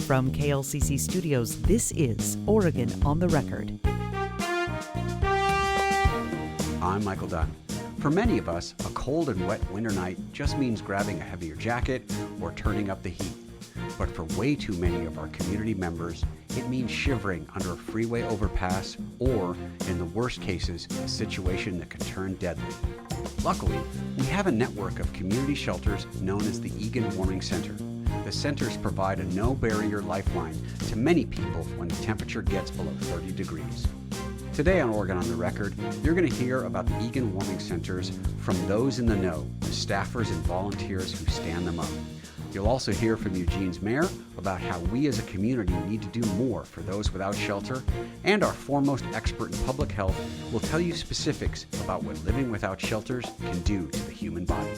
From KLCC Studios, this is Oregon on the Record. I'm Michael Dunn. For many of us, a cold and wet winter night just means grabbing a heavier jacket or turning up the heat. But for way too many of our community members, it means shivering under a freeway overpass or, in the worst cases, a situation that can turn deadly. Luckily, we have a network of community shelters known as the Egan Warming Center. The centers provide a no-barrier lifeline to many people when the temperature gets below 30 degrees. Today on Oregon on the Record, you're going to hear about the Egan Warming Centers from those in the know, the staffers and volunteers who stand them up. You'll also hear from Eugene's mayor about how we as a community need to do more for those without shelter, and our foremost expert in public health will tell you specifics about what living without shelters can do to the human body.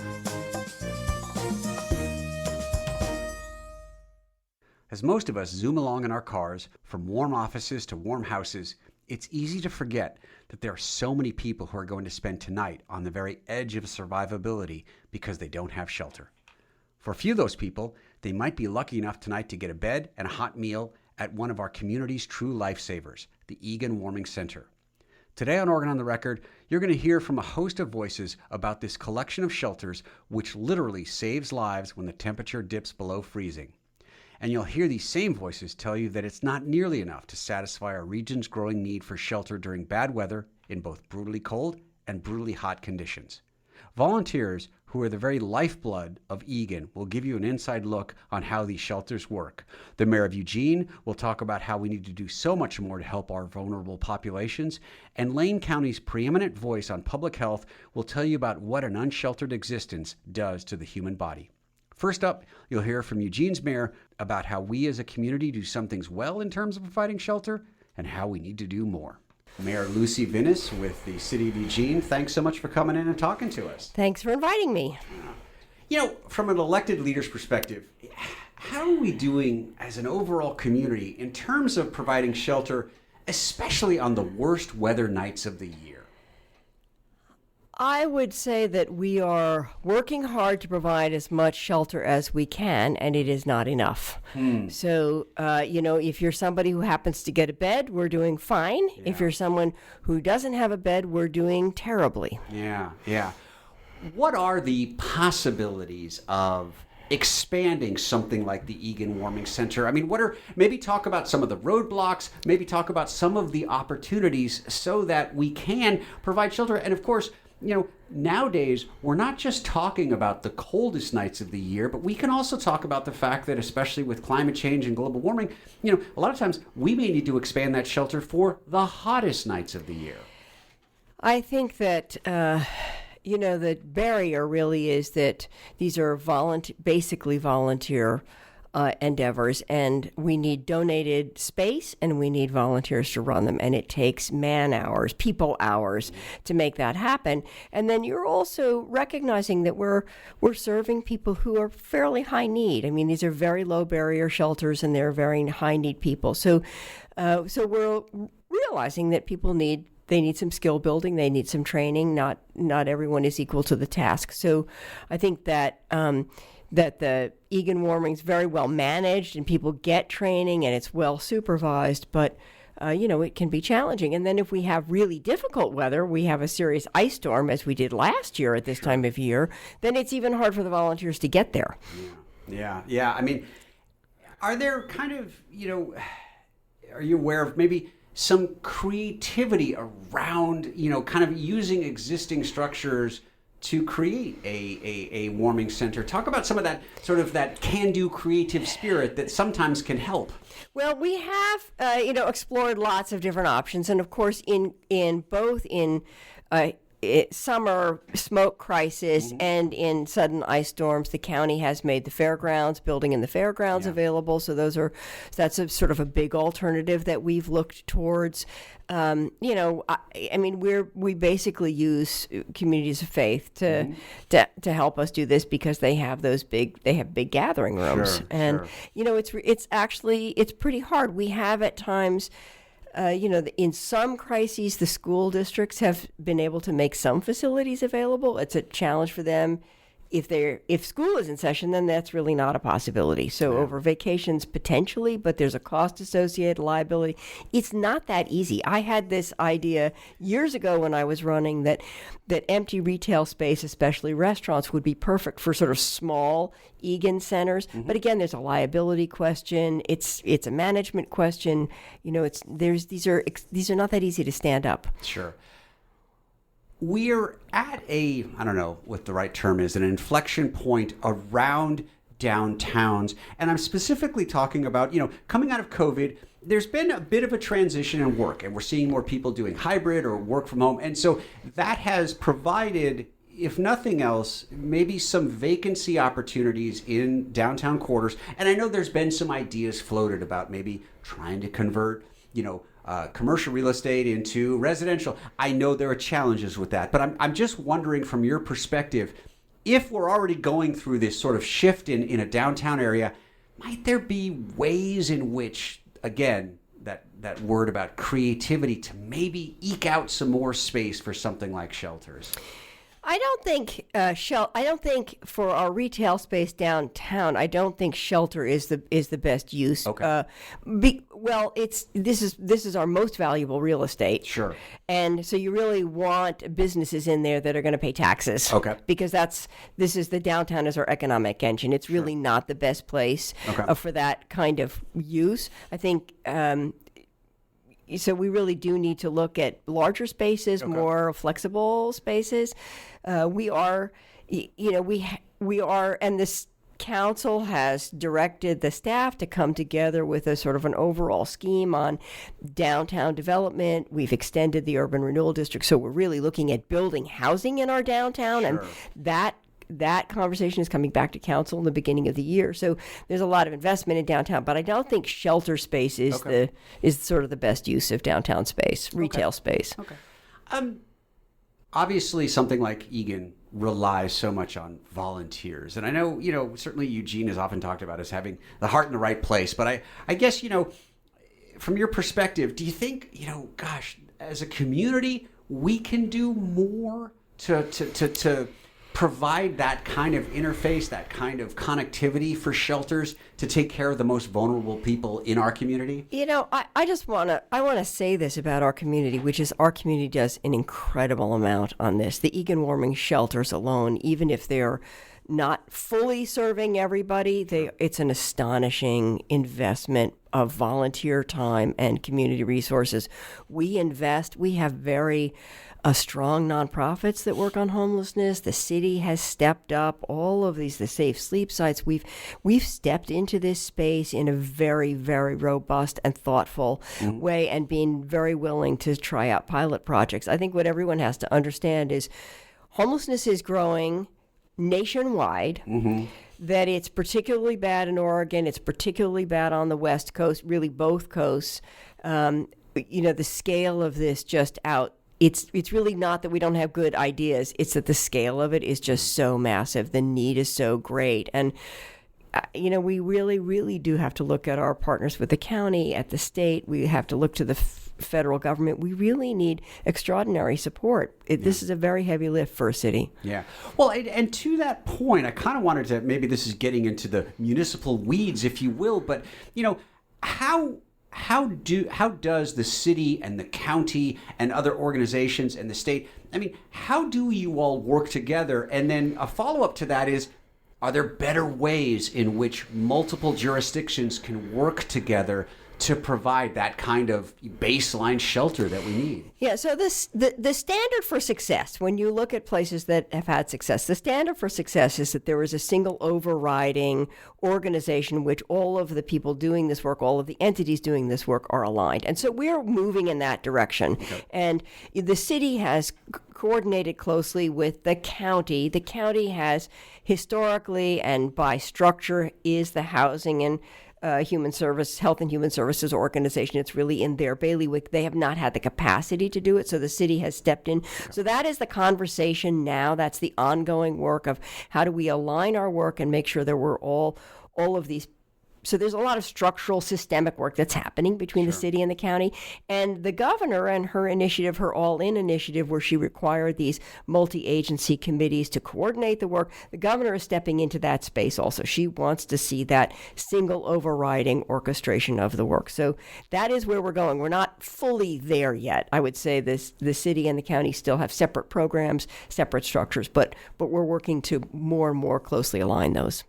As most of us zoom along in our cars, from warm offices to warm houses, it's easy to forget that there are so many people who are going to spend tonight on the very edge of survivability because they don't have shelter. For a few of those people, they might be lucky enough tonight to get a bed and a hot meal at one of our community's true lifesavers, the Egan Warming Center. Today on Oregon on the Record, you're going to hear from a host of voices about this collection of shelters which literally saves lives when the temperature dips below freezing. And you'll hear these same voices tell you that it's not nearly enough to satisfy our region's growing need for shelter during bad weather in both brutally cold and brutally hot conditions. Volunteers, who are the very lifeblood of Egan, will give you an inside look on how these shelters work. The mayor of Eugene will talk about how we need to do so much more to help our vulnerable populations, and Lane County's preeminent voice on public health will tell you about what an unsheltered existence does to the human body. First up, you'll hear from Eugene's mayor about how we as a community do some things well in terms of providing shelter and how we need to do more. Mayor Lucy Vinnis with the City of Eugene, thanks so much for coming in and talking to us. Thanks for inviting me. You know, from an elected leader's perspective, how are we doing as an overall community in terms of providing shelter, especially on the worst weather nights of the year? I would say that we are working hard to provide as much shelter as we can, and it is not enough. So, if you're somebody who happens to get a bed, we're doing fine. Yeah. If you're someone who doesn't have a bed, we're doing terribly. Yeah. What are the possibilities of expanding something like the Egan Warming Center? I mean, maybe talk about some of the roadblocks, maybe talk about some of the opportunities so that we can provide shelter. And of course, nowadays, we're not just talking about the coldest nights of the year, but we can also talk about the fact that, especially with climate change and global warming, a lot of times we may need to expand that shelter for the hottest nights of the year. I think that, the barrier really is that these are basically volunteer endeavors, and we need donated space and we need volunteers to run them, and it takes people hours to make that happen. And then you're also recognizing that we're serving people who are fairly high need. I mean, these are very low barrier shelters and they're very high need people. So we're realizing that they need some skill building, they need some training. Not everyone is equal to the task. So I think that the Egan Warming is very well managed and people get training and it's well supervised, but it can be challenging. And then if we have really difficult weather, we have a serious ice storm as we did last year at this time of year, then it's even hard for the volunteers to get there. Yeah. I mean, are there kind of, are you aware of maybe some creativity around, kind of using existing structures to create a warming center? Talk about some of that sort of that can-do creative spirit that sometimes can help. Well, we have, explored lots of different options, and of course, in both summer smoke crisis and in sudden ice storms, the county has made the building in the fairgrounds available. So that's a sort of a big alternative that we've looked towards. We basically use communities of faith to help us do this because they have big gathering rooms. It's pretty hard. We have at times, in some crises, the school districts have been able to make some facilities available. It's a challenge for them if school is in session, then that's really not a possibility. So over vacations potentially, but there's a cost associated, liability. It's not that easy. I had this idea years ago when I was running that empty retail space, especially restaurants, would be perfect for sort of small Egan centers. But again, there's a liability question. It's a management question. These are not that easy to stand up. Sure. We're at I don't know what the right term is, an inflection point around downtowns. And I'm specifically talking about, coming out of COVID, there's been a bit of a transition in work, and we're seeing more people doing hybrid or work from home. And so that has provided, if nothing else, maybe some vacancy opportunities in downtown quarters. And I know there's been some ideas floated about maybe trying to convert, commercial real estate into residential. I know there are challenges with that, but I'm just wondering from your perspective, if we're already going through this sort of shift in a downtown area, might there be ways in which, again, that word about creativity, to maybe eke out some more space for something like shelters? I don't think I don't think for our retail space downtown, I don't think shelter is the best use. Okay. This is our most valuable real estate. Sure. And so you really want businesses in there that are going to pay taxes. Okay. Because the downtown is our economic engine. It's really not the best place for that kind of use. I think. So we really do need to look at larger spaces, more flexible spaces. We are, and this council has directed the staff to come together with a sort of an overall scheme on downtown development. We've extended the urban renewal district, so we're really looking at building housing in our downtown, and that conversation is coming back to council in the beginning of the year. So there's a lot of investment in downtown, but I don't think shelter space is sort of the best use of downtown space, retail space. Okay. Obviously, something like Egan relies so much on volunteers, and I know certainly Eugene is often talked about as having the heart in the right place. But I guess from your perspective, do you think as a community we can do more to provide that kind of interface, that kind of connectivity for shelters to take care of the most vulnerable people in our community? I want to say this about our community, which is our community does an incredible amount on this. The Egan Warming shelters alone, even if they're not fully serving everybody, it's an astonishing investment of volunteer time and community resources. We have very strong nonprofits that work on homelessness. The city has stepped up all of these, the safe sleep sites. We've stepped into this space in a very, very robust and thoughtful way, and being very willing to try out pilot projects. I think what everyone has to understand is homelessness is growing nationwide. That it's particularly bad in Oregon. It's particularly bad on the West Coast, really both coasts. The scale of this just out. It's really not that we don't have good ideas. It's that the scale of it is just so massive. The need is so great. And, we really, really do have to look at our partners with the county, at the state. We have to look to the federal government. We really need extraordinary support. This is a very heavy lift for a city. Yeah. Well, and to that point, I kind of wanted to, maybe this is getting into the municipal weeds, if you will, but, how does the city and the county and other organizations and the state, how do you all work together? And then a follow-up to that is, are there better ways in which multiple jurisdictions can work together to provide that kind of baseline shelter that we need? Yeah, so the standard for success, when you look at places that have had success, the standard for success is that there is a single overriding organization which all of the people doing this work, all of the entities doing this work are aligned. And so we're moving in that direction. Okay. And the city has coordinated closely with the county. The county has historically and by structure is the housing and health and human services organization. It's really in their bailiwick. They have not had the capacity to do it, so the city has stepped in. So that is the conversation now. That's the ongoing work of how do we align our work and make sure that we're all of these so there's a lot of structural, systemic work that's happening between the city and the county. And the governor and her initiative, her all-in initiative, where she required these multi-agency committees to coordinate the work, the governor is stepping into that space also. She wants to see that single overriding orchestration of the work. So that is where we're going. We're not fully there yet. I would say the city and the county still have separate programs, separate structures, but we're working to more and more closely align those.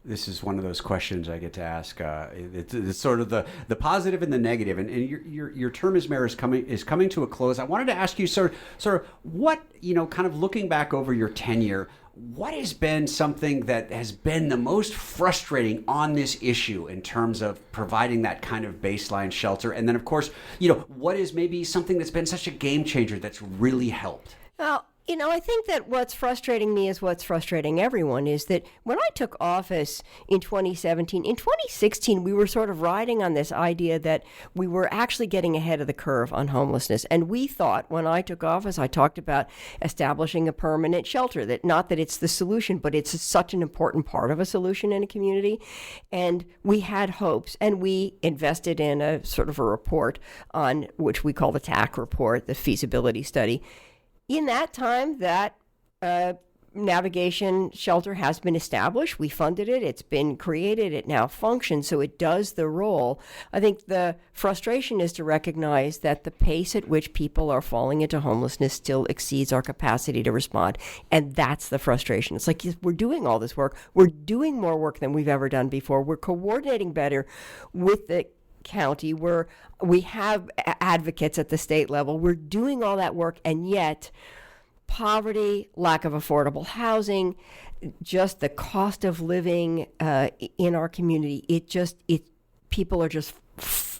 This is one of those questions I get to ask. It's sort of the positive and the negative. And your term as mayor is coming to a close. I wanted to ask you sort of what, kind of looking back over your tenure, what has been something that has been the most frustrating on this issue in terms of providing that kind of baseline shelter? And then, of course, what is maybe something that's been such a game changer that's really helped? Well, I think that what's frustrating me is what's frustrating everyone is that when I took office in 2017, in 2016, we were sort of riding on this idea that we were actually getting ahead of the curve on homelessness. And we thought when I took office, I talked about establishing a permanent shelter, that not that it's the solution, but it's such an important part of a solution in a community. And we had hopes, and we invested in a sort of a report on which we call the TAC report, the feasibility study. In that time, that navigation shelter has been established. We funded it. It's been created. It now functions, so it does the role. I think the frustration is to recognize that the pace at which people are falling into homelessness still exceeds our capacity to respond, and that's the frustration. It's like we're doing all this work. We're doing more work than we've ever done before. We're coordinating better with the county, where we have advocates at the state level. We're doing all that work, and yet poverty, lack of affordable housing, just the cost of living in our community, people are just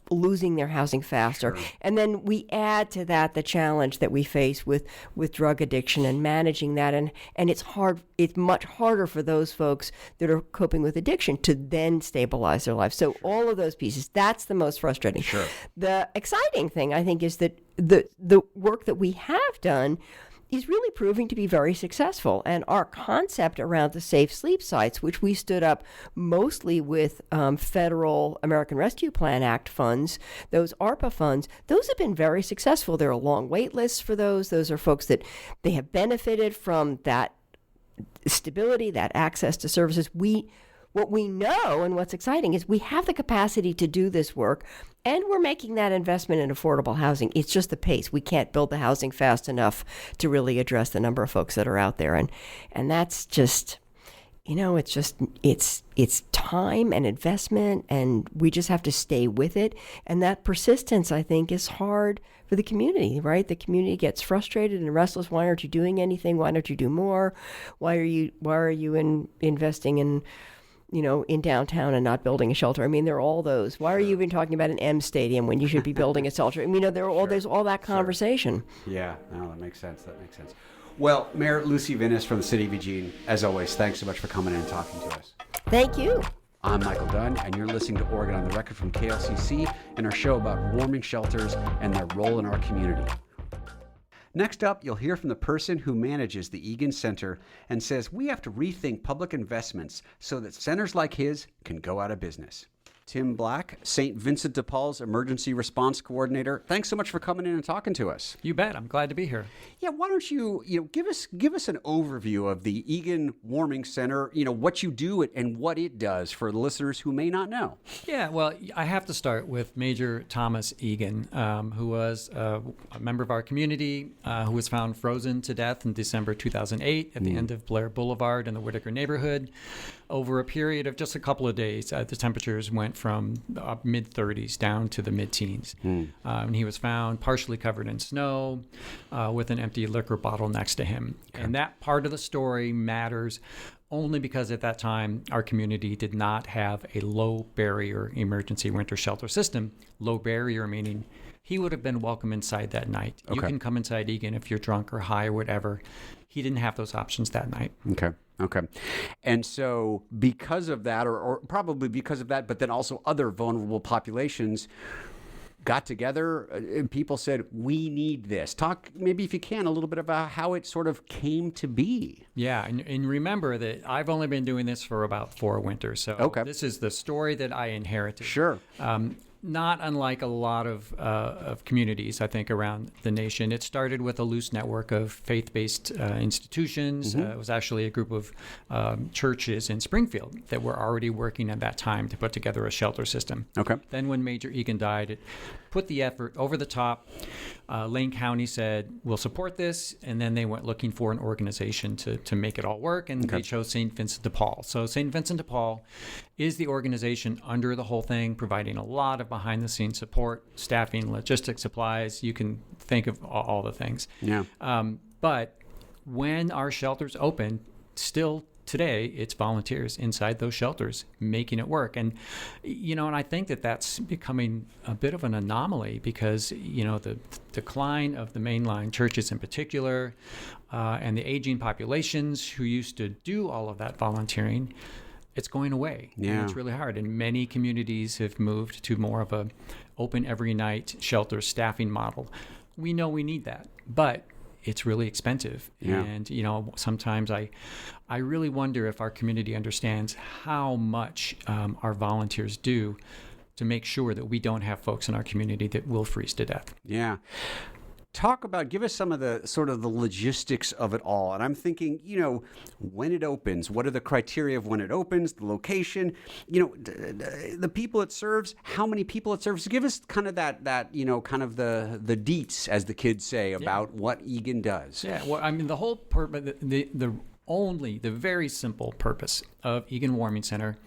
losing their housing faster. Sure. And then we add to that the challenge that we face with drug addiction and managing that. And it's hard. It's much harder for those folks that are coping with addiction to then stabilize their lives. So all of those pieces, that's the most frustrating. Sure. The exciting thing, I think, is that the work that we have done is really proving to be very successful. And our concept around the safe sleep sites, which we stood up mostly with federal American Rescue Plan Act funds, those ARPA funds, those have been very successful. There are long wait lists for those. Those are folks that they have benefited from that stability, that access to services. What we know and what's exciting is we have the capacity to do this work, and we're making that investment in affordable housing. It's just the pace. We can't build the housing fast enough to really address the number of folks that are out there. And that's just, it's time and investment, and we just have to stay with it. And that persistence, I think, is hard for the community, right? The community gets frustrated and restless. Why aren't you doing anything? Why don't you do more? Why are you investing in downtown and not building a shelter? I mean, there are all those. Why are you even talking about an M stadium when you should be building a shelter? I mean, there's all that conversation. Sure. Yeah, no, that makes sense. Well, Mayor Lucy Vinnis from the City of Eugene, as always, thanks so much for coming in and talking to us. Thank you. I'm Michael Dunn, and you're listening to Oregon on the Record from KLCC and our show about warming shelters and their role in our community. Next up, you'll hear from the person who manages the Egan Center and says we have to rethink public investments so that centers like his can go out of business. Tim Black, St. Vincent de Paul's Emergency Response Coordinator. Thanks so much for coming in and talking to us. You bet. I'm glad to be here. Yeah, why don't you give us an overview of the Egan Warming Center, what you do and what it does for the listeners who may not know. Yeah, well, I have to start with Major Thomas Egan, who was a member of our community, who was found frozen to death in December 2008 at the end of Blair Boulevard in the Whitaker neighborhood. Over a period of just a couple of days, the temperatures went from mid-30s down to the mid-teens. And he was found partially covered in snow with an empty liquor bottle next to him. Okay. And that part of the story matters only because at that time, our community did not have a low-barrier emergency winter shelter system. Low barrier meaning he would have been welcome inside that night. Okay. You can come inside Egan if you're drunk or high or whatever. He didn't have those options that night. Okay. And so because of that, or probably because of that, but then also other vulnerable populations, got together and people said, we need this. Talk, maybe if you can, a little bit about how it sort of came to be. Yeah, and remember that I've only been doing this for about 4 winters, so this is the story that I inherited. Sure. Not unlike a lot of communities, I think, around the nation. It started with a loose network of faith-based institutions. It was actually a group of churches in Springfield that were already working at that time to put together a shelter system. Okay. Then when Major Egan died, it put the effort over the top. Lane County said, we'll support this, and then they went looking for an organization to make it all work, and they chose St. Vincent de Paul. So St. Vincent de Paul is the organization under the whole thing, providing a lot of behind-the-scenes support, staffing, logistics, supplies. You can think of all the things. Yeah. But when our shelters open, still today, it's volunteers inside those shelters making it work. And, and I think that that's becoming a bit of an anomaly because, the decline of the mainline churches in particular and the aging populations who used to do all of that volunteering, it's going away. Yeah. And it's really hard. And many communities have moved to more of a open every night shelter staffing model. We know we need that, but it's really expensive. Yeah. And, sometimes I really wonder if our community understands how much our volunteers do to make sure that we don't have folks in our community that will freeze to death. Yeah. Give us some of the sort of the logistics of it all. And I'm thinking, when it opens, what are the criteria of when it opens, the location, the people it serves, how many people it serves. Give us kind of that kind of the deets, as the kids say, about what Egan does. Yeah, well, I mean, the whole purpose, the very simple purpose of Egan Warming Center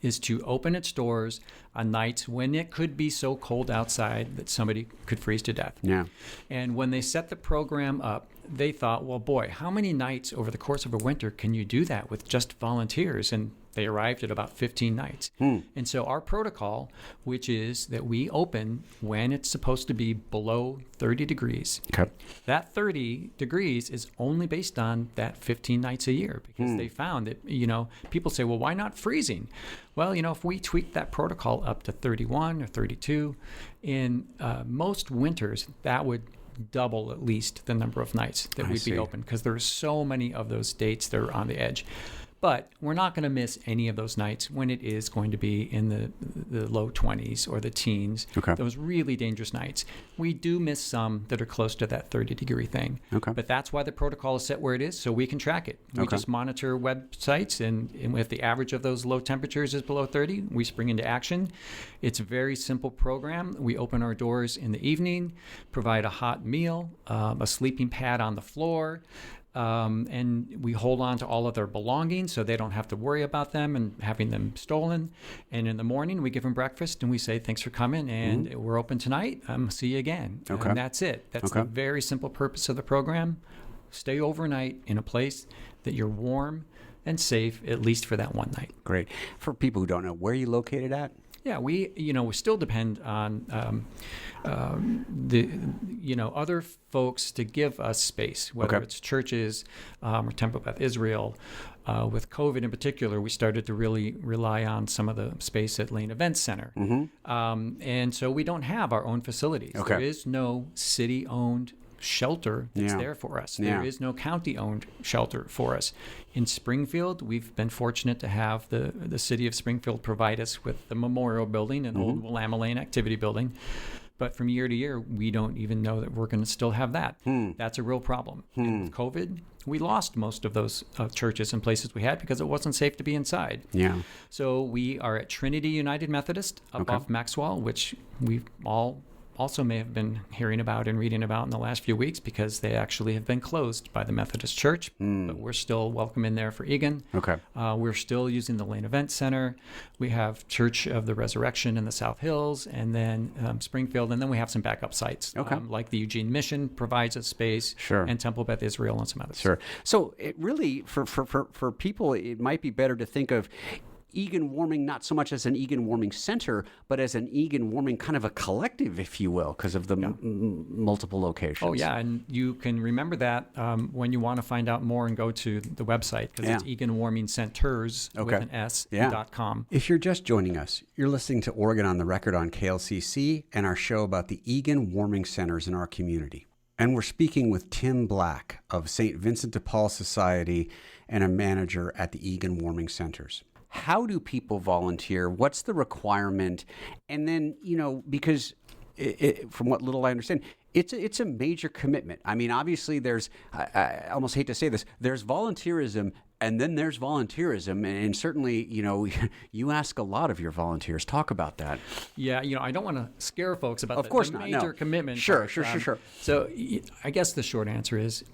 is to open its doors on nights when it could be so cold outside that somebody could freeze to death. Yeah. And when they set the program up, they thought, well, boy, how many nights over the course of a winter can you do that with just volunteers? And they arrived at about 15 nights. And so our protocol, which is that we open when it's supposed to be below 30 degrees. Okay. That 30 degrees is only based on that 15 nights a year because they found that, people say, well, why not freezing? Well, if we tweak that protocol up to 31 or 32, in most winters, that would double at least the number of nights that we'd be open because there are so many of those dates that are on the edge. But we're not going to miss any of those nights when it is going to be in the low 20s or the teens. Okay. Those really dangerous nights. We do miss some that are close to that 30-degree thing. Okay. But that's why the protocol is set where it is, so we can track it. We just monitor websites, and if the average of those low temperatures is below 30, we spring into action. It's a very simple program. We open our doors in the evening, provide a hot meal, a sleeping pad on the floor, and we hold on to all of their belongings so they don't have to worry about them and having them stolen. And in the morning, we give them breakfast and we say, thanks for coming, and we're open tonight. See you again. Okay. And that's it. That's the very simple purpose of the program. Stay overnight in a place that you're warm and safe, at least for that one night. Great. For people who don't know, where are you located at? Yeah, we still depend on other folks to give us space, whether it's churches or Temple Beth Israel. With COVID in particular, we started to really rely on some of the space at Lane Events Center. And so we don't have our own facilities. Okay. There is no city-owned shelter that's there for us. There is no county-owned shelter for us. In Springfield, we've been fortunate to have the city of Springfield provide us with the memorial building and old Willamette Lane activity building. But from year to year, we don't even know that we're going to still have that. That's a real problem. And with COVID, we lost most of those churches and places we had because it wasn't safe to be inside. Yeah. So we are at Trinity United Methodist up off Maxwell, which we've all also may have been hearing about and reading about in the last few weeks because they actually have been closed by the Methodist Church, but we're still welcome in there for Egan. Okay. We're still using the Lane Event Center. We have Church of the Resurrection in the South Hills, and then Springfield, and then we have some backup sites, like the Eugene Mission provides a space, and Temple Beth Israel and some others. Sure. So it really, for people, it might be better to think of Egan Warming not so much as an Egan Warming Center, but as an Egan Warming kind of a collective, if you will, because of the multiple locations. Oh, yeah, and you can remember that when you want to find out more and go to the website, because it's Egan Warming Centers with an S, .com. If you're just joining us, you're listening to Oregon on the Record on KLCC and our show about the Egan Warming Centers in our community. And we're speaking with Tim Black of St. Vincent de Paul Society and a manager at the Egan Warming Centers. How do people volunteer? What's the requirement? And then, because from what little I understand, it's a major commitment. I mean, obviously I almost hate to say this, there's volunteerism and then there's volunteerism. And certainly, you ask a lot of your volunteers. Talk about that. Yeah, I don't want to scare folks about the major commitment. Sure. So I guess the short answer is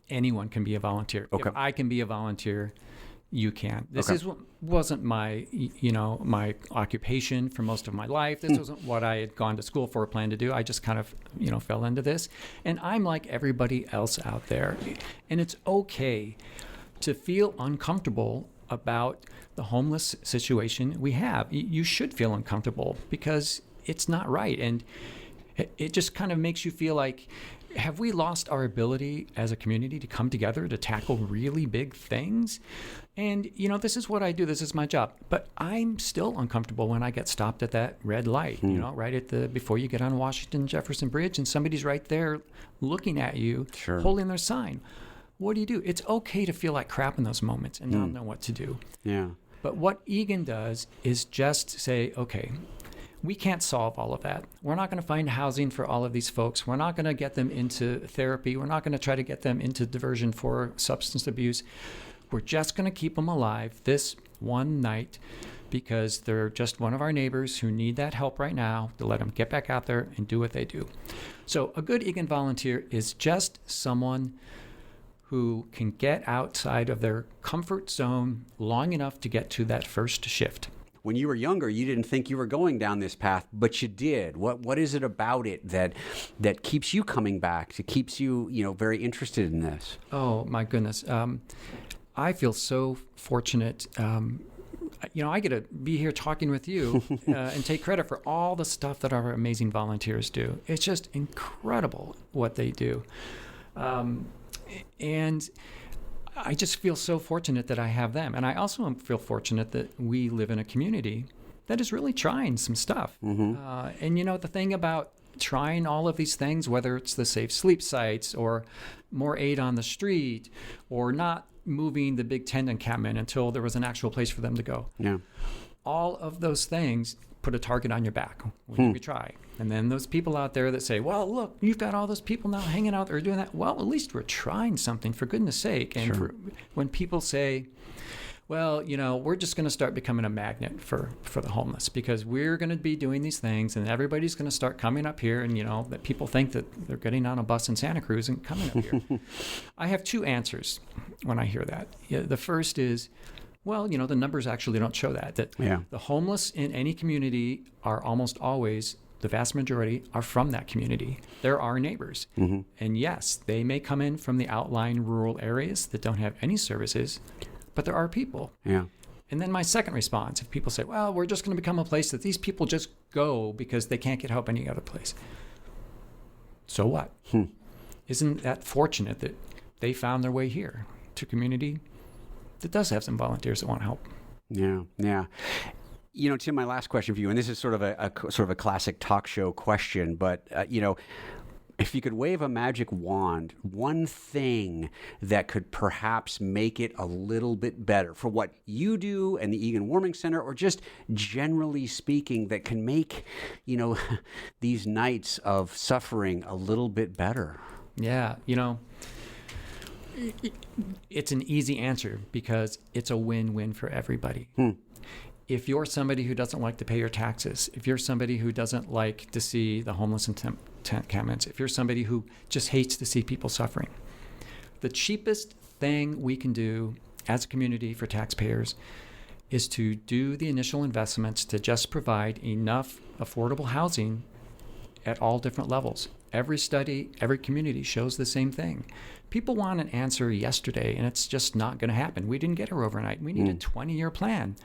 anyone can be a volunteer. Okay. If I can be a volunteer, you can. This wasn't my, my occupation for most of my life. This wasn't what I had gone to school for or planned to do. I just kind of, fell into this. And I'm like everybody else out there. And it's okay to feel uncomfortable about the homeless situation we have. You should feel uncomfortable because it's not right. And it just kind of makes you feel like, have we lost our ability as a community to come together to tackle really big things? And, this is what I do. This is my job. But I'm still uncomfortable when I get stopped at that red light, right before you get on Washington Jefferson Bridge and somebody's right there looking at you, holding their sign. What do? It's okay to feel like crap in those moments and not know what to do. Yeah. But what Egan does is just say, okay, we can't solve all of that. We're not going to find housing for all of these folks. We're not going to get them into therapy. We're not going to try to get them into diversion for substance abuse. We're just going to keep them alive this one night because they're just one of our neighbors who need that help right now to let them get back out there and do what they do. So a good Egan volunteer is just someone who can get outside of their comfort zone long enough to get to that first shift. When you were younger, you didn't think you were going down this path, but you did. What is it about it that keeps you coming back, that keeps you, very interested in this? Oh, my goodness. I feel so fortunate. I get to be here talking with you and take credit for all the stuff that our amazing volunteers do. It's just incredible what they do. And I just feel so fortunate that I have them. And I also feel fortunate that we live in a community that is really trying some stuff. And the thing about trying all of these things, whether it's the safe sleep sites or more aid on the street or not moving the big tent encampment until there was an actual place for them to go. Yeah. All of those things put a target on your back when you try. And then those people out there that say, well, look, you've got all those people now hanging out there doing that. Well, at least we're trying something, for goodness sake. And when people say, well, we're just going to start becoming a magnet for the homeless because we're going to be doing these things and everybody's going to start coming up here and, that people think that they're getting on a bus in Santa Cruz and coming up here. I have two answers when I hear that. The first is, well, the numbers actually don't show that. The homeless in any community are almost always, the vast majority, are from that community. They're our neighbors. And yes, they may come in from the outlying rural areas that don't have any services, but there are people. Yeah. And then my second response, if people say, well, we're just going to become a place that these people just go because they can't get help any other place. So what? Isn't that fortunate that they found their way here to community that does have some volunteers that want help? Yeah. Tim, my last question for you, and this is sort of a classic talk show question, but if you could wave a magic wand, one thing that could perhaps make it a little bit better for what you do and the Egan Warming Center, or just generally speaking, that can make, these nights of suffering a little bit better. Yeah, it's an easy answer because it's a win-win for everybody. If you're somebody who doesn't like to pay your taxes, if you're somebody who doesn't like to see the homeless in tent encampments, if you're somebody who just hates to see people suffering, the cheapest thing we can do as a community for taxpayers is to do the initial investments to just provide enough affordable housing at all different levels. Every study, every community shows the same thing. People want an answer yesterday, and it's just not going to happen. We didn't get here overnight. We need a 20-year plan.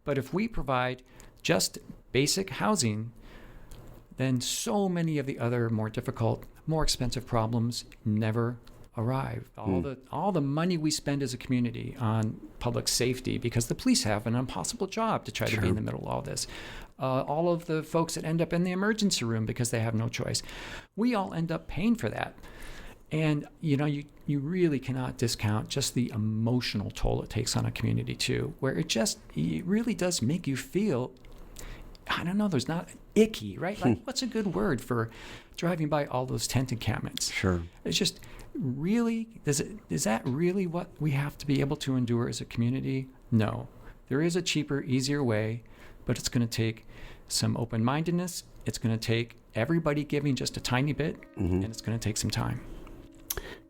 But if we provide just basic housing, then so many of the other more difficult, more expensive problems never arrive. All the money we spend as a community on public safety, because the police have an impossible job to try to be in the middle of all this. All of the folks that end up in the emergency room because they have no choice. We all end up paying for that. And, you really cannot discount just the emotional toll it takes on a community too, where it really does make you feel, I don't know, there's not icky, right? Like, what's a good word for driving by all those tent encampments? Sure. It's just really, is that really what we have to be able to endure as a community? No. There is a cheaper, easier way, but it's going to take some open-mindedness. It's going to take everybody giving just a tiny bit, and it's going to take some time.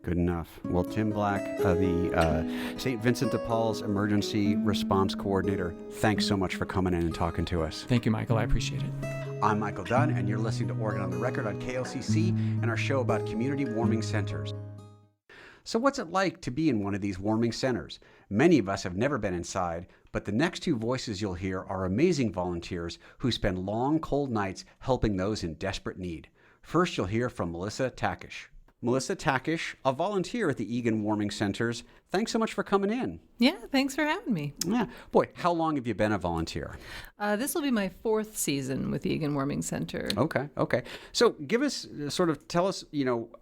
Good enough. Well, Tim Black, the St. Vincent de Paul's Emergency Response Coordinator, thanks so much for coming in and talking to us. Thank you, Michael. I appreciate it. I'm Michael Dunn, and you're listening to Oregon on the Record on KLCC and our show about community warming centers. So what's it like to be in one of these warming centers? Many of us have never been inside, but the next two voices you'll hear are amazing volunteers who spend long, cold nights helping those in desperate need. First, you'll hear from Melissa Takish. Melissa Takish, a volunteer at the Egan Warming Centers. Thanks so much for coming in. Yeah, thanks for having me. Yeah. Boy, how long have you been a volunteer? This will be my 4th season with the Egan Warming Center. Okay. So give us, tell us,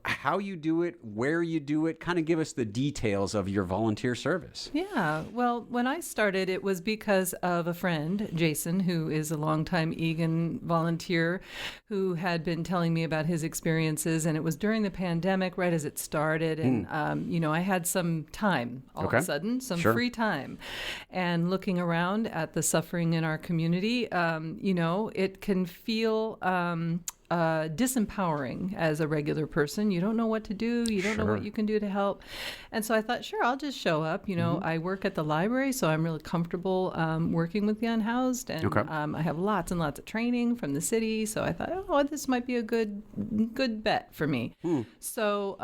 how you do it, where you do it, kind of give us the details of your volunteer service. Yeah, well, when I started, it was because of a friend, Jason, who is a longtime Egan volunteer, who had been telling me about his experiences, and it was during the pandemic, right as it started, and, I had some time all of a sudden, some free time. And looking around at the suffering in our community, it can feel disempowering as a regular person. You don't know what to do. You don't know what you can do to help. And so I thought, sure, I'll just show up. I work at the library, so I'm really comfortable working with the unhoused. And I have lots and lots of training from the city. So I thought, this might be a good bet for me. So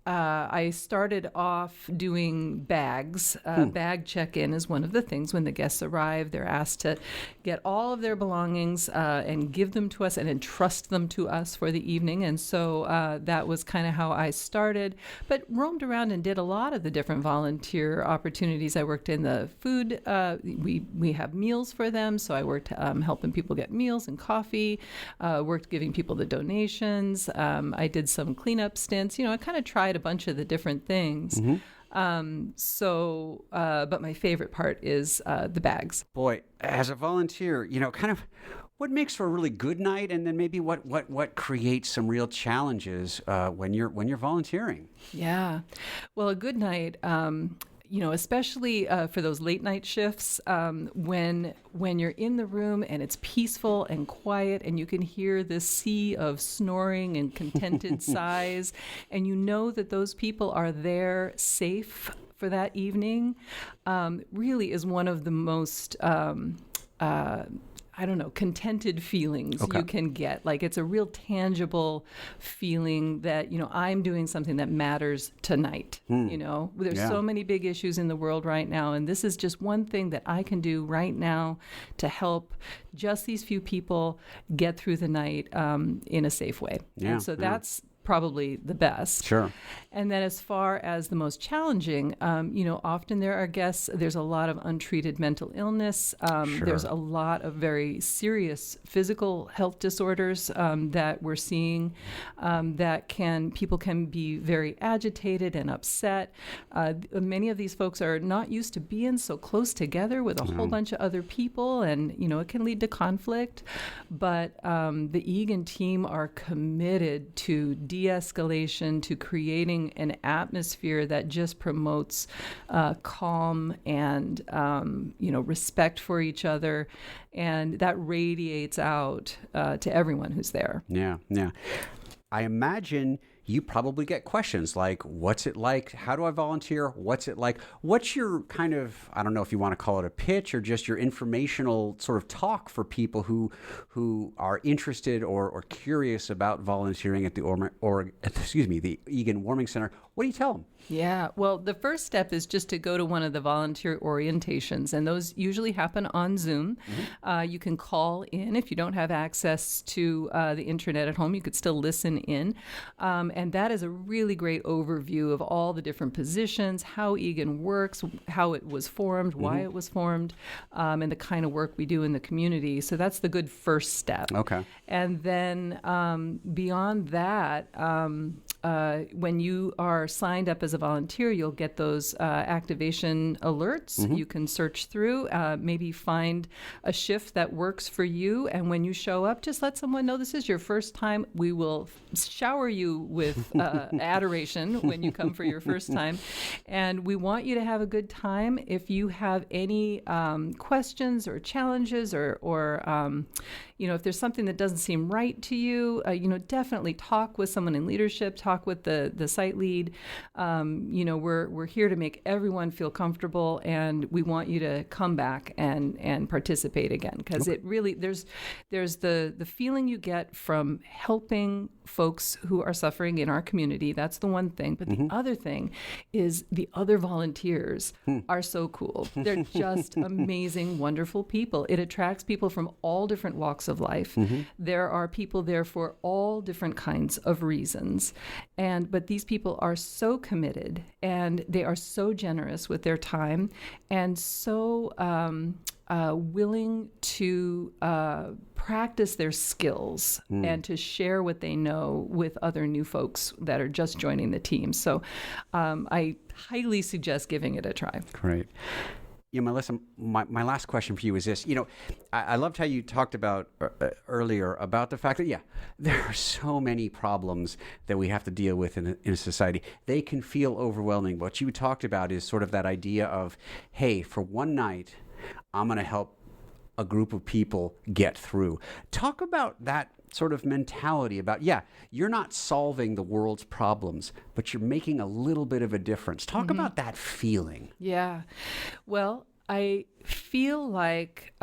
I started off doing bags. Bag check-in is one of the things. When the guests arrive, they're asked to get all of their belongings and give them to us and entrust them to us for the evening. And so that was kind of how I started, but roamed around and did a lot of the different volunteer opportunities. I worked in the food. We have meals for them, so I worked helping people get meals and coffee, worked giving people the donations. I did some cleanup stints. I kind of tried a bunch of the different things. But my favorite part is the bags. Boy, as a volunteer, kind of what makes for a really good night, and then maybe what creates some real challenges when you're volunteering. Yeah, well, a good night. Especially for those late night shifts, when you're in the room and it's peaceful and quiet and you can hear this sea of snoring and contented sighs, and you know that those people are there safe for that evening, really is one of the most contented feelings you can get. Like, it's a real tangible feeling that, I'm doing something that matters tonight. There's so many big issues in the world right now, and this is just one thing that I can do right now to help just these few people get through the night in a safe way. And so that's probably the best. Sure. And then as far as the most challenging, often there are guests, there's a lot of untreated mental illness. There's a lot of very serious physical health disorders that we're seeing people can be very agitated and upset. Many of these folks are not used to being so close together with a whole bunch of other people, and, it can lead to conflict. But the Egan team are committed to de-escalation, to creating an atmosphere that just promotes calm and respect for each other, and that radiates out to everyone who's there. Yeah. I imagine you probably get questions like, what's it like? How do I volunteer? What's it like? What's your kind of, I don't know if you want to call it a pitch or just your informational sort of talk for people who are interested or curious about volunteering at the Egan Warming Center? What do you tell them? Yeah, well, the first step is just to go to one of the volunteer orientations, and those usually happen on Zoom. You can call in if you don't have access to the internet at home. You could still listen in, and that is a really great overview of all the different positions, how Egan works, how it was formed, why it was formed, and the kind of work we do in the community. So that's the good first step. Okay. And then beyond that, when you are signed up as a volunteer, you'll get those activation alerts. You can search through, maybe find a shift that works for you. And when you show up, just let someone know this is your first time. We will shower you with adoration when you come for your first time. And we want you to have a good time. If you have any questions or challenges or if there's something that doesn't seem right to you, definitely talk with someone in leadership, talk with the site lead. We're here to make everyone feel comfortable, and we want you to come back and participate again, because it really there's the feeling you get from helping folks who are suffering in our community. That's the one thing. But the other thing is the other volunteers are so cool. They're just amazing, wonderful people. It attracts people from all different walks of life. There are people there for all different kinds of reasons. But these people are so committed, and they are so generous with their time, and so willing to practice their skills and to share what they know with other new folks that are just joining the team. So I highly suggest giving it a try. Great. Melissa, my last question for you is this. I loved how you talked about earlier about the fact that, there are so many problems that we have to deal with in a society. They can feel overwhelming. What you talked about is sort of that idea of, hey, for one night, I'm going to help a group of people get through. Talk about that sort of mentality about, you're not solving the world's problems, but you're making a little bit of a difference. Talk about that feeling. Yeah. Well, I feel like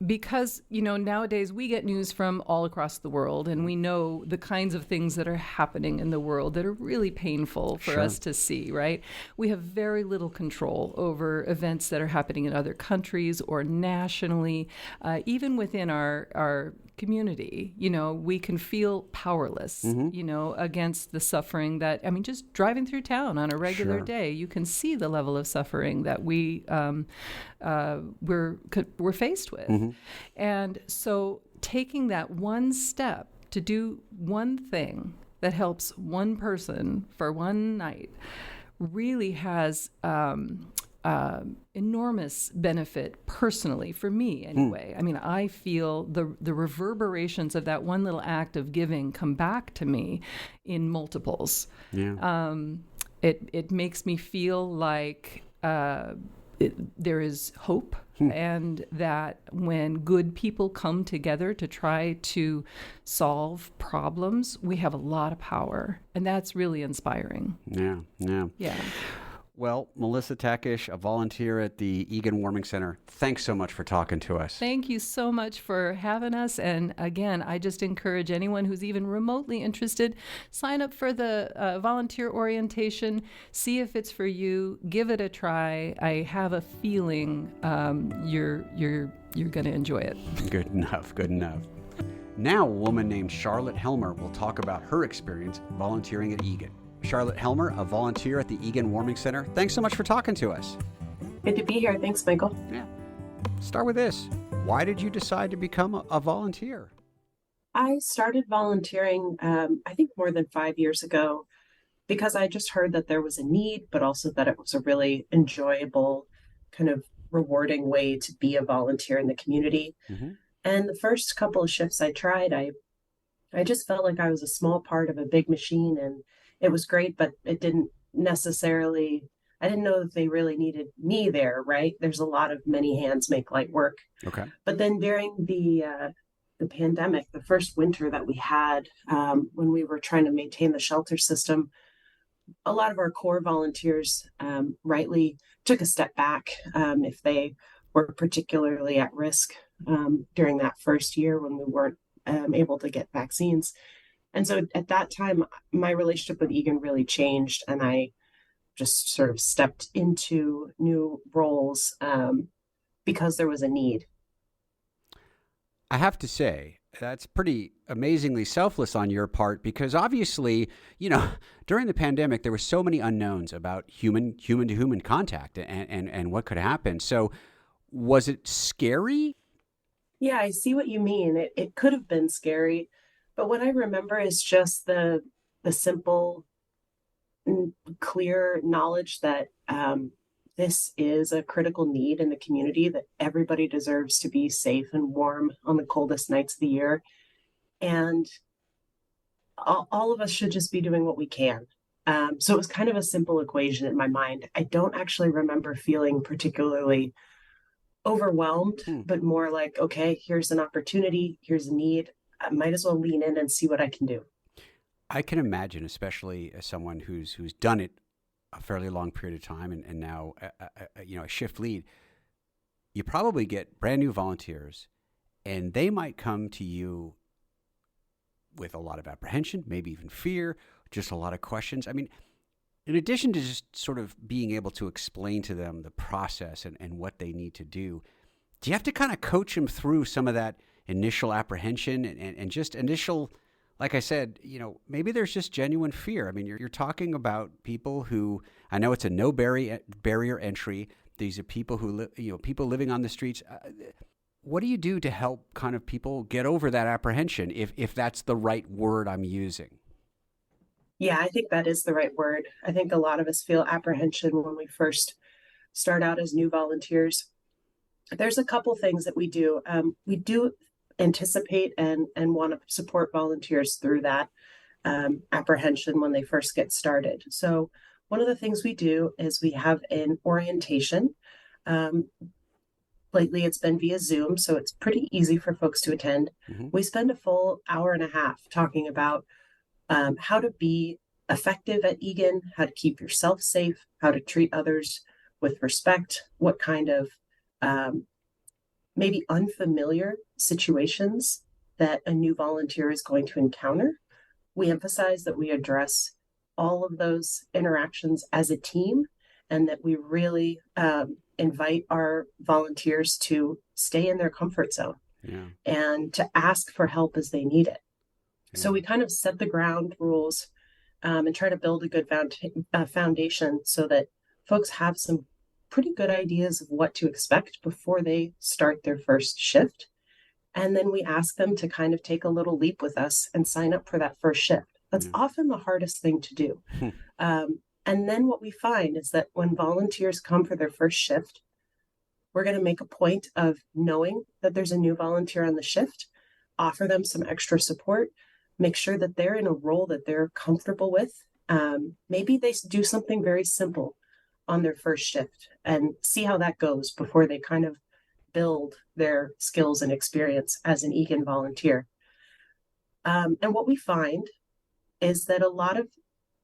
because, nowadays we get news from all across the world, and we know the kinds of things that are happening in the world that are really painful for us to see, right? We have very little control over events that are happening in other countries or nationally, even within our community. We can feel powerless, against the suffering that, just driving through town on a regular day, you can see the level of suffering that we're faced with. And so taking that one step to do one thing that helps one person for one night really has enormous benefit personally for me anyway. I feel the reverberations of that one little act of giving come back to me in multiples. It makes me feel like there is hope, and that when good people come together to try to solve problems, we have a lot of power, and that's really inspiring. Yeah. Well, Melissa Takish, a volunteer at the Egan Warming Center, thanks so much for talking to us. Thank you so much for having us. And again, I just encourage anyone who's even remotely interested, sign up for the volunteer orientation, see if it's for you, give it a try. I have a feeling you're going to enjoy it. Good enough. Now, a woman named Charlotte Helmer will talk about her experience volunteering at Egan. Charlotte Helmer, a volunteer at the Egan Warming Center. Thanks so much for talking to us. Good to be here. Thanks, Michael. Yeah. Start with this. Why did you decide to become a volunteer? I started volunteering, I think more than 5 years ago, because I just heard that there was a need, but also that it was a really enjoyable, kind of rewarding way to be a volunteer in the community. And the first couple of shifts I tried, I just felt like I was a small part of a big machine, and it was great, but it didn't necessarily, I didn't know that they really needed me there, right? There's a lot of many hands make light work. Okay. But then during the the pandemic, the first winter that we had, when we were trying to maintain the shelter system, a lot of our core volunteers rightly took a step back if they were particularly at risk during that first year when we weren't able to get vaccines. And so at that time, my relationship with Egan really changed, and I just sort of stepped into new roles because there was a need. I have to say, that's pretty amazingly selfless on your part, because obviously, during the pandemic, there were so many unknowns about human to human contact and what could happen. So was it scary? Yeah, I see what you mean. It could have been scary, but what I remember is just the simple, clear knowledge that this is a critical need in the community, that everybody deserves to be safe and warm on the coldest nights of the year. And all of us should just be doing what we can. So it was kind of a simple equation in my mind. I don't actually remember feeling particularly overwhelmed, but more like, okay, here's an opportunity, here's a need. I might as well lean in and see what I can do. I can imagine, especially as someone who's done it a fairly long period of time and now a shift lead, you probably get brand new volunteers, and they might come to you with a lot of apprehension, maybe even fear, just a lot of questions. I mean, in addition to just sort of being able to explain to them the process and what they need to do you have to kind of coach them through some of that initial apprehension and just initial, like I said, maybe there's just genuine fear. I mean, you're talking about people who, I know it's a no barrier entry. These are people who people living on the streets. What do you do to help kind of people get over that apprehension, if that's the right word I'm using? Yeah, I think that is the right word. I think a lot of us feel apprehension when we first start out as new volunteers. There's a couple things that we do. We do anticipate and want to support volunteers through that apprehension when they first get started. So one of the things we do is we have an orientation. Lately, it's been via Zoom, so it's pretty easy for folks to attend. Mm-hmm. We spend a full hour and a half talking about how to be effective at Egan, how to keep yourself safe, how to treat others with respect, what kind of maybe unfamiliar situations that a new volunteer is going to encounter. We emphasize that we address all of those interactions as a team, and that we really invite our volunteers to stay in their comfort zone and to ask for help as they need it. Yeah. So we kind of set the ground rules and try to build a good foundation so that folks have some pretty good ideas of what to expect before they start their first shift. And then we ask them to kind of take a little leap with us and sign up for that first shift. That's often the hardest thing to do. And then what we find is that when volunteers come for their first shift, we're going to make a point of knowing that there's a new volunteer on the shift, offer them some extra support, make sure that they're in a role that they're comfortable with. Maybe they do something very simple on their first shift and see how that goes before they kind of build their skills and experience as an Egan volunteer. And what we find is that a lot of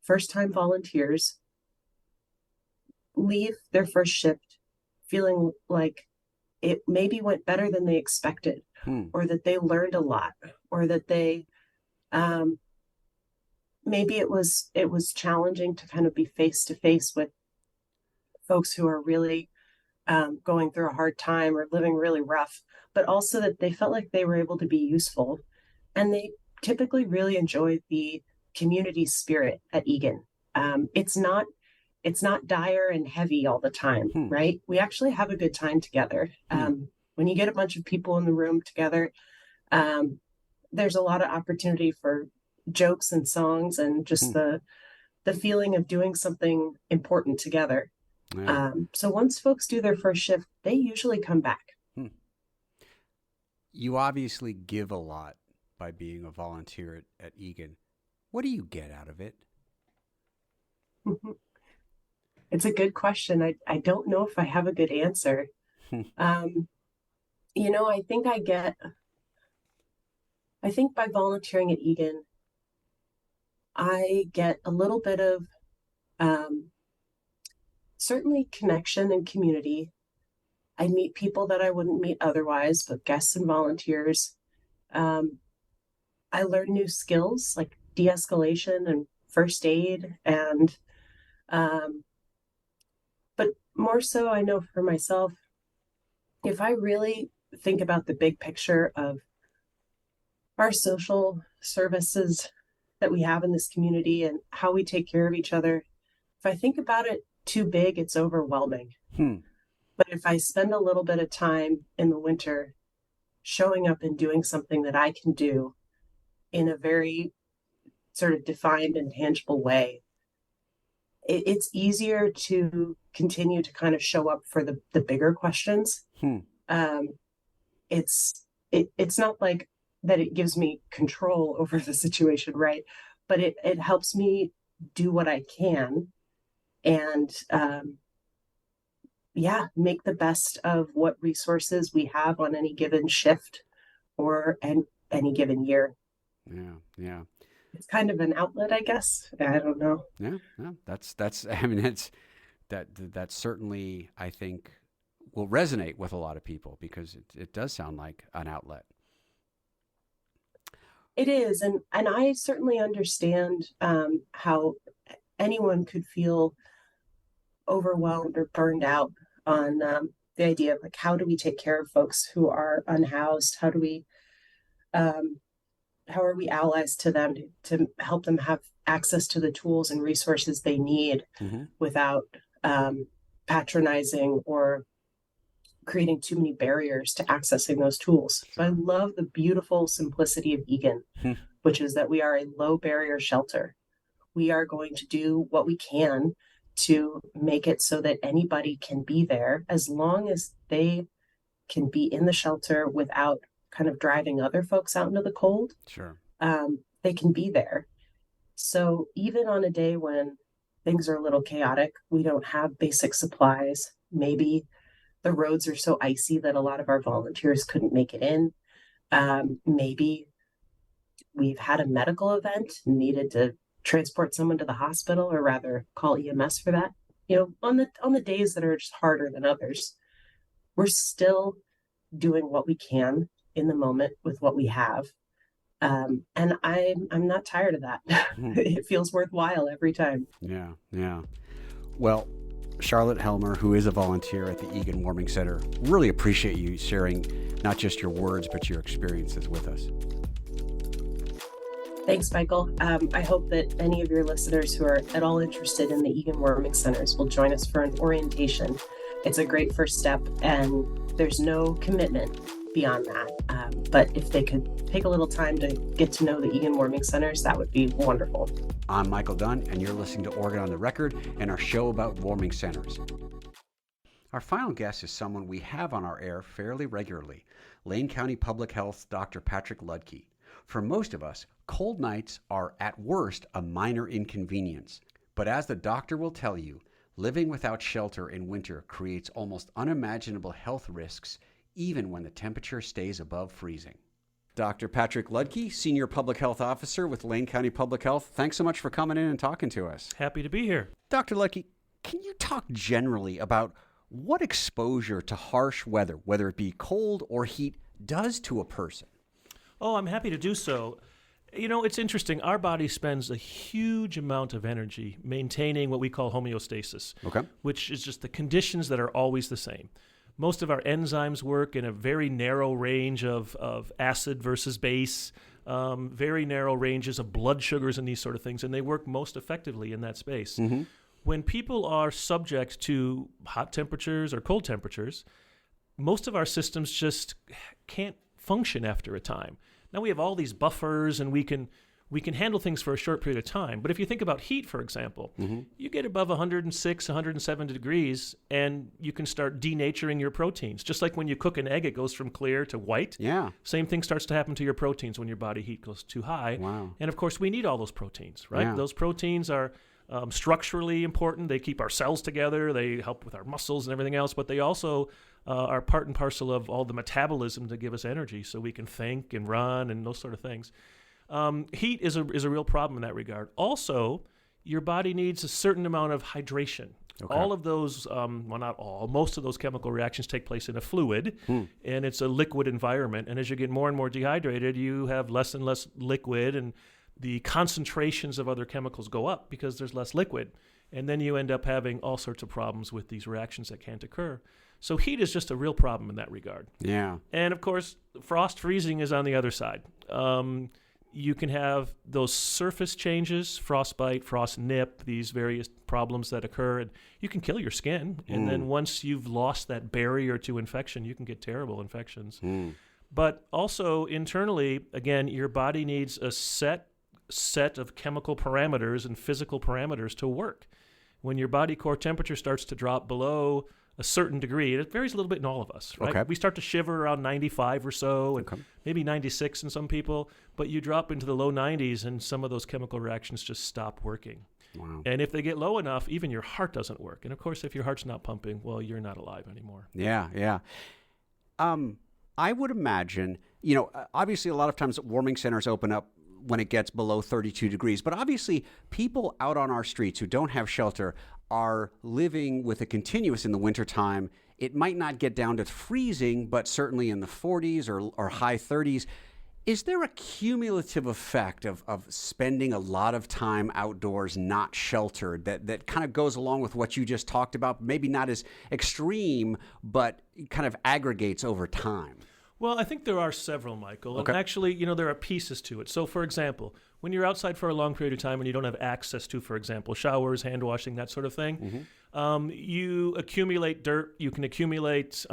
first-time volunteers leave their first shift feeling like it maybe went better than they expected, or that they learned a lot, or that they maybe it was challenging to kind of be face-to-face with folks who are really going through a hard time or living really rough, but also that they felt like they were able to be useful. And they typically really enjoy the community spirit at Egan. It's not dire and heavy all the time, right? We actually have a good time together. When you get a bunch of people in the room together, there's a lot of opportunity for jokes and songs and just the feeling of doing something important together. Yeah. So once folks do their first shift, they usually come back. You obviously give a lot by being a volunteer at Egan. What do you get out of it? It's a good question. I don't know if I have a good answer. I think I get I think by volunteering at Egan, I get a little bit of certainly connection and community. I meet people that I wouldn't meet otherwise, but guests and volunteers. I learn new skills like de-escalation and first aid, and but more so, I know for myself, if I really think about the big picture of our social services that we have in this community and how we take care of each other, if I think about it too big, it's overwhelming. But if I spend a little bit of time in the winter showing up and doing something that I can do in a very sort of defined and tangible way, it's easier to continue to kind of show up for the bigger questions. It's not like that it gives me control over the situation, right? But it helps me do what I can and make the best of what resources we have on any given shift or any given year. Yeah. It's kind of an outlet, I guess. I don't know. Yeah. That's. I mean, that certainly, I think, will resonate with a lot of people because it does sound like an outlet. It is, and I certainly understand how anyone could feel overwhelmed or burned out on the idea of like, how do we take care of folks who are unhoused? How are we allies to them to help them have access to the tools and resources they need without patronizing or creating too many barriers to accessing those tools. So I love the beautiful simplicity of Egan, which is that we are a low barrier shelter. We are going to do what we can to make it so that anybody can be there as long as they can be in the shelter without kind of driving other folks out into the cold. Sure. They can be there. So even on a day when things are a little chaotic, we don't have basic supplies, maybe the roads are so icy that a lot of our volunteers couldn't make it in. Maybe we've had a medical event and needed to transport someone to the hospital, or rather call EMS for that. On the days that are just harder than others, we're still doing what we can in the moment with what we have. And I'm not tired of that. It feels worthwhile every time. Yeah. Well, Charlotte Helmer, who is a volunteer at the Egan Warming Center, really appreciate you sharing not just your words, but your experiences with us. Thanks, Michael. I hope that any of your listeners who are at all interested in the Egan Warming Centers will join us for an orientation. It's a great first step, and there's no commitment beyond that. But if they could take a little time to get to know the Egan Warming Centers, that would be wonderful. I'm Michael Dunn, and you're listening to Oregon on the Record and our show about warming centers. Our final guest is someone we have on our air fairly regularly, Lane County Public Health's Dr. Patrick Ludke. For most of us, cold nights are at worst a minor inconvenience. But as the doctor will tell you, living without shelter in winter creates almost unimaginable health risks, even when the temperature stays above freezing. Dr. Patrick Ludke, Senior Public Health Officer with Lane County Public Health. Thanks so much for coming in and talking to us. Happy to be here. Dr. Ludke, can you talk generally about what exposure to harsh weather, whether it be cold or heat, does to a person? Oh, I'm happy to do so. It's interesting. Our body spends a huge amount of energy maintaining what we call homeostasis, which is just the conditions that are always the same. Most of our enzymes work in a very narrow range of acid versus base, very narrow ranges of blood sugars and these sort of things, and they work most effectively in that space. When people are subject to hot temperatures or cold temperatures, most of our systems just can't function after a time. Now we have all these buffers and we can handle things for a short period of time. But if you think about heat, for example, you get above 106, 107 degrees and you can start denaturing your proteins. Just like when you cook an egg, it goes from clear to white. Yeah. Same thing starts to happen to your proteins when your body heat goes too high. Wow. And of course, we need all those proteins, right? Yeah. Those proteins are structurally important. They keep our cells together. They help with our muscles and everything else, but they also are part and parcel of all the metabolism to give us energy so we can think and run and those sort of things. Heat is a real problem in that regard. Also, your body needs a certain amount of hydration. Okay. All of those, well, not all, most of those chemical reactions take place in a fluid, and it's a liquid environment. And as you get more and more dehydrated, you have less and less liquid, and the concentrations of other chemicals go up because there's less liquid. And then you end up having all sorts of problems with these reactions that can't occur. So heat is just a real problem in that regard. Yeah. And of course, frost freezing is on the other side. You can have those surface changes, frostbite, frost nip, these various problems that occur, and you can kill your skin. And then once you've lost that barrier to infection, you can get terrible infections. But also internally, again, your body needs a set of chemical parameters and physical parameters to work. When your body core temperature starts to drop below a certain degree, and it varies a little bit in all of us, right? Okay. We start to shiver around 95 or so, and maybe 96 in some people, but you drop into the low 90s and some of those chemical reactions just stop working. Wow. And if they get low enough, even your heart doesn't work. And of course, if your heart's not pumping, well, you're not alive anymore. Yeah. I would imagine, obviously a lot of times warming centers open up when it gets below 32 degrees, but obviously people out on our streets who don't have shelter are living with a continuous in the wintertime. It might not get down to freezing, but certainly in the 40s or high 30s. Is there a cumulative effect of spending a lot of time outdoors not sheltered that kind of goes along with what you just talked about? Maybe not as extreme, but kind of aggregates over time. Well, I think there are several, Michael. Okay. And actually, there are pieces to it. So, for example, when you're outside for a long period of time and you don't have access to, for example, showers, hand washing, that sort of thing, you accumulate dirt, you can accumulate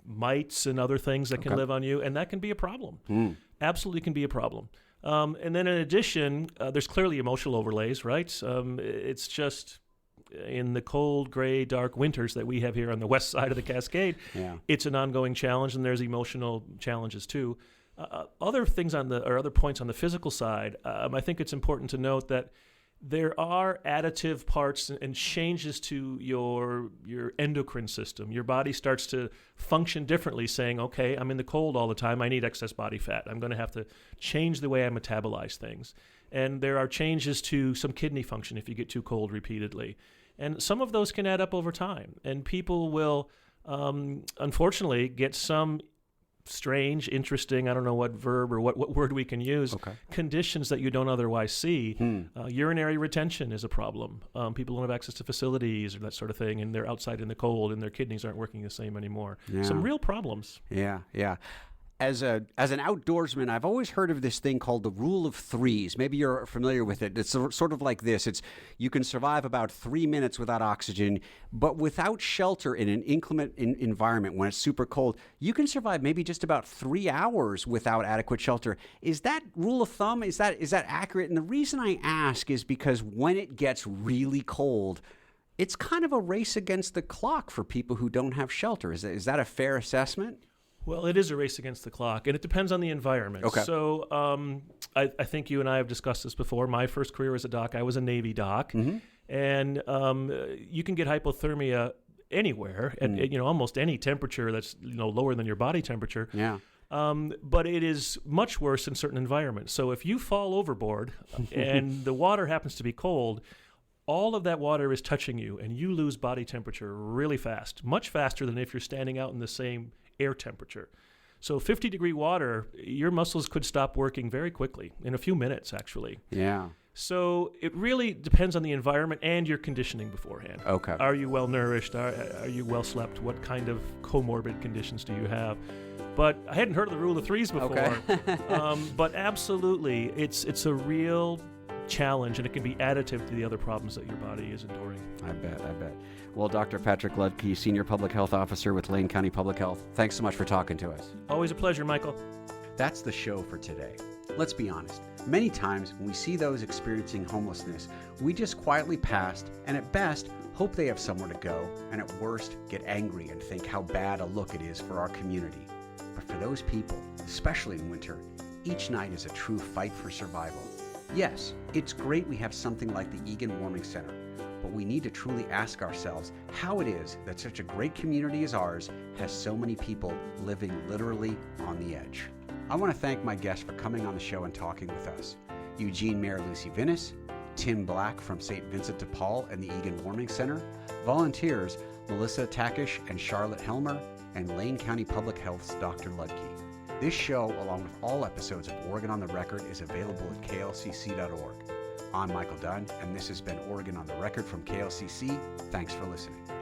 mites and other things that can live on you, and that can be a problem. Absolutely can be a problem. And then in addition, there's clearly emotional overlays, right? It's just in the cold, gray, dark winters that we have here on the west side of the Cascade, it's an ongoing challenge, and there's emotional challenges too. Other points on the physical side, I think it's important to note that there are additive parts and changes to your endocrine system. Your body starts to function differently, saying, okay, I'm in the cold all the time. I need excess body fat. I'm going to have to change the way I metabolize things. And there are changes to some kidney function if you get too cold repeatedly. And some of those can add up over time. And people will, unfortunately, get some strange, interesting, I don't know what verb or what word we can use, conditions that you don't otherwise see. Urinary retention is a problem. People don't have access to facilities or that sort of thing, and they're outside in the cold, and their kidneys aren't working the same anymore. Some real problems. Yeah. As an outdoorsman, I've always heard of this thing called the rule of threes. Maybe you're familiar with it. It's sort of like this. You can survive about 3 minutes without oxygen, but without shelter in an inclement environment when it's super cold, you can survive maybe just about 3 hours without adequate shelter. Is that rule of thumb? Is that accurate? And the reason I ask is because when it gets really cold, it's kind of a race against the clock for people who don't have shelter. Is that a fair assessment? Well, it is a race against the clock, and it depends on the environment. Okay. So I think you and I have discussed this before. My first career as a doc, I was a Navy doc, and you can get hypothermia anywhere at almost any temperature that's lower than your body temperature. Yeah. But it is much worse in certain environments. So if you fall overboard and the water happens to be cold, all of that water is touching you, and you lose body temperature really fast, much faster than if you're standing out in the same air temperature. So 50-degree water, your muscles could stop working very quickly, in a few minutes, actually. Yeah. So it really depends on the environment and your conditioning beforehand. Okay. Are you well nourished? Are you well slept? What kind of comorbid conditions do you have? But I hadn't heard of the rule of threes before. Okay. But absolutely, it's a real challenge, and it can be additive to the other problems that your body is enduring. I bet. Well, Dr. Patrick Ludke, Senior Public Health Officer with Lane County Public Health, thanks so much for talking to us. Always a pleasure, Michael. That's the show for today. Let's be honest. Many times when we see those experiencing homelessness, we just quietly pass and at best hope they have somewhere to go, and at worst get angry and think how bad a look it is for our community. But for those people, especially in winter, each night is a true fight for survival. Yes, it's great we have something like the Egan Warming Center, but we need to truly ask ourselves how it is that such a great community as ours has so many people living literally on the edge. I want to thank my guests for coming on the show and talking with us. Eugene Mayor Lucy Vinnis, Tim Black from St. Vincent de Paul and the Egan Warming Center, volunteers Melissa Takish and Charlotte Helmer, and Lane County Public Health's Dr. Ludke. This show, along with all episodes of Oregon on the Record, is available at klcc.org. I'm Michael Dunn, and this has been Oregon on the Record from KLCC. Thanks for listening.